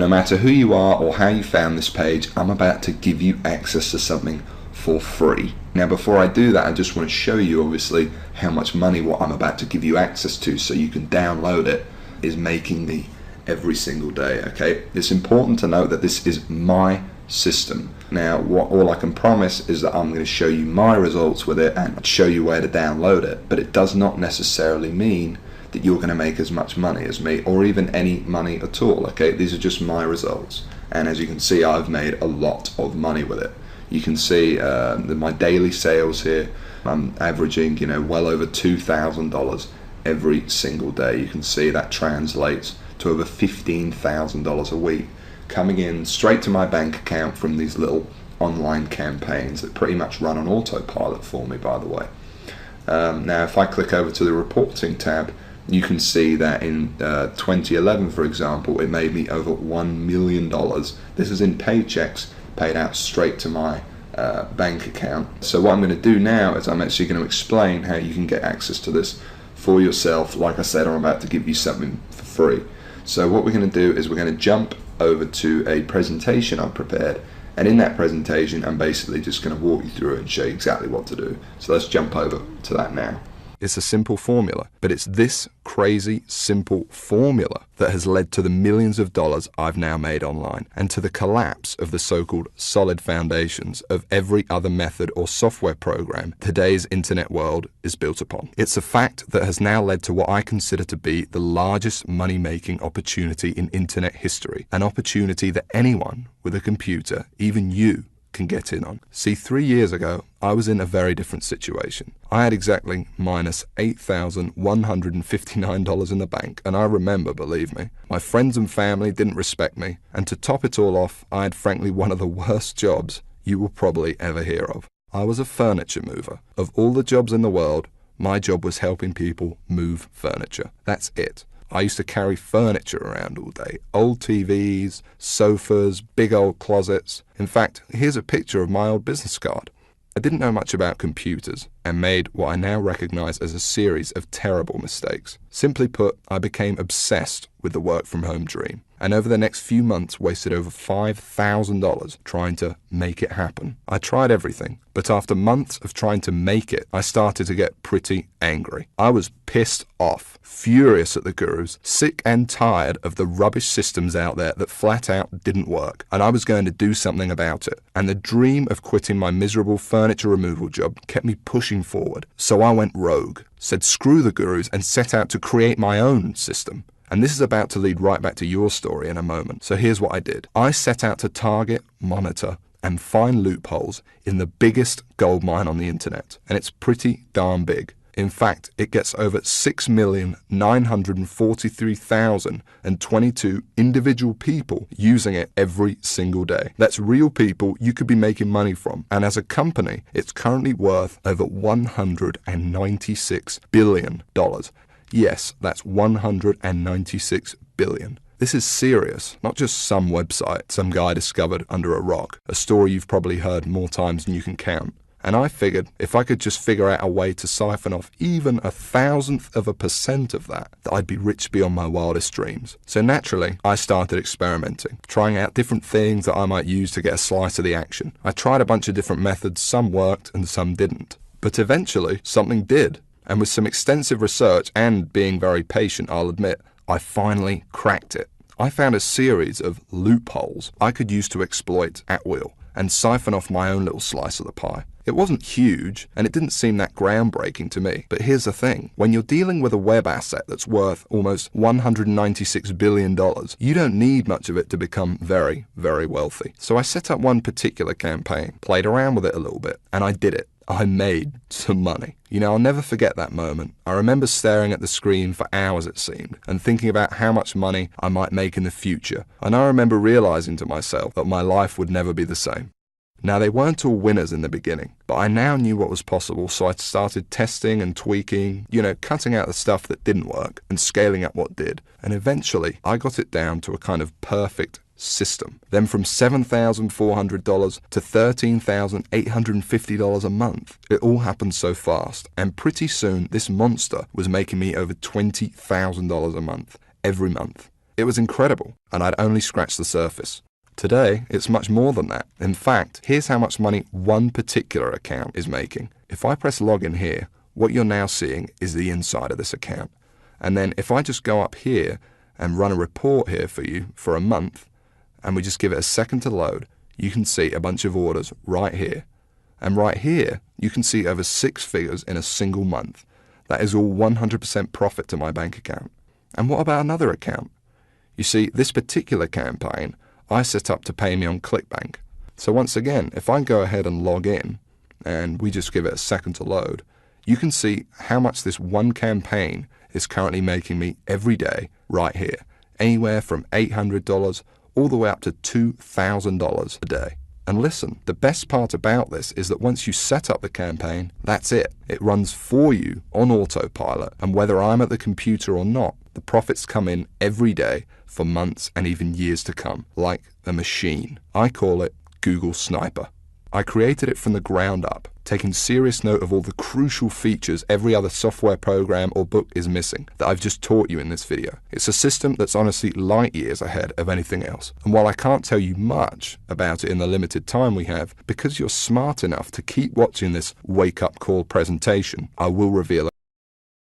No matter who you are or how you found this page, I'm about to give you access to something for free. Now before I do that, I just want to show you obviously how much money what I'm about to give you access to so you can download it is making me every single day. Okay, it's important to note that this is my system. Now all I can promise is that I'm going to show you my results with it and show you where to download it, but it does not necessarily mean that you're going to make as much money as me or even any money at all. Okay, these are just my results, and as you can see, I've made a lot of money with it. You can see my daily sales here. I'm averaging, well over $2,000 every single day. You can see that translates to over $15,000 a week coming in straight to my bank account from these little online campaigns that pretty much run on autopilot for me, by the way. Now if I click over to the reporting tab, you can see that in 2011, for example, it made me over $1 million. This is in paychecks paid out straight to my bank account. So what I'm going to do now is I'm actually going to explain how you can get access to this for yourself. Like I said, I'm about to give you something for free. So what we're going to do is we're going to jump over to a presentation I've prepared, and in that presentation I'm basically just going to walk you through it and show you exactly what to do. So let's jump over to that now. It's a simple formula, but it's this crazy simple formula that has led to the millions of dollars I've now made online and to the collapse of the so-called solid foundations of every other method or software program today's internet world is built upon. It's a fact that has now led to what I consider to be the largest money-making opportunity in internet history, an opportunity that anyone with a computer, even you, can get in on. See, 3 years ago, I was in a very different situation. I had exactly minus $8,159 in the bank, and I remember, believe me, my friends and family didn't respect me, and to top it all off, I had frankly one of the worst jobs you will probably ever hear of. I was a furniture mover. Of all the jobs in the world, my job was helping people move furniture. That's it. I used to carry furniture around all day. Old TVs, sofas, big old closets. In fact, here's a picture of my old business card. I didn't know much about computers and made what I now recognize as a series of terrible mistakes. Simply put, I became obsessed with the work from home dream, and over the next few months wasted over $5,000 trying to make it happen. I tried everything, but after months of trying to make it, I started to get pretty angry. I was pissed off, furious at the gurus, sick and tired of the rubbish systems out there that flat out didn't work, and I was going to do something about it. And the dream of quitting my miserable furniture removal job kept me pushing forward. So I went rogue, said screw the gurus, and set out to create my own system. And this is about to lead right back to your story in a moment. So here's what I did. I set out to target, monitor, and find loopholes in the biggest goldmine on the internet. And it's pretty darn big. In fact, it gets over 6,943,022 individual people using it every single day. That's real people you could be making money from. And as a company, it's currently worth over $196 billion. Yes, that's 196 billion. This is serious, not just some website some guy discovered under a rock, a story you've probably heard more times than you can count. And I figured if I could just figure out a way to siphon off even 1,000% of that I'd be rich beyond my wildest dreams. So naturally, I started experimenting, trying out different things that I might use to get a slice of the action. I tried a bunch of different methods, some worked and some didn't. But eventually, something did. And with some extensive research and being very patient, I'll admit, I finally cracked it. I found a series of loopholes I could use to exploit at will and siphon off my own little slice of the pie. It wasn't huge, and it didn't seem that groundbreaking to me. But here's the thing. When you're dealing with a web asset that's worth almost $196 billion, you don't need much of it to become very, very wealthy. So I set up one particular campaign, played around with it a little bit, and I did it. I made some money. I'll never forget that moment. I remember staring at the screen for hours, it seemed, and thinking about how much money I might make in the future. And I remember realizing to myself that my life would never be the same. Now, they weren't all winners in the beginning, but I now knew what was possible, so I started testing and tweaking, cutting out the stuff that didn't work and scaling up what did. And eventually, I got it down to a kind of perfect system. Then from $7,400 to $13,850 a month. It all happened so fast, and pretty soon this monster was making me over $20,000 a month, every month. It was incredible, and I'd only scratched the surface. Today, it's much more than that. In fact, here's how much money one particular account is making. If I press login here, what you're now seeing is the inside of this account. And then if I just go up here and run a report here for you for a month, and we just give it a second to load, you can see a bunch of orders right here. And right here, you can see over 6 figures in a single month. That is all 100% profit to my bank account. And what about another account? You see, this particular campaign, I set up to pay me on ClickBank. So once again, if I go ahead and log in, and we just give it a second to load, you can see how much this one campaign is currently making me every day right here. Anywhere from $800 all the way up to $2,000 a day. And listen, the best part about this is that once you set up the campaign, that's it. It runs for you on autopilot, and whether I'm at the computer or not, the profits come in every day for months and even years to come, like a machine. I call it Google Sniper. I created it from the ground up, taking serious note of all the crucial features every other software program or book is missing that I've just taught you in this video. It's a system that's honestly light years ahead of anything else. And while I can't tell you much about it in the limited time we have, because you're smart enough to keep watching this wake-up call presentation, I will reveal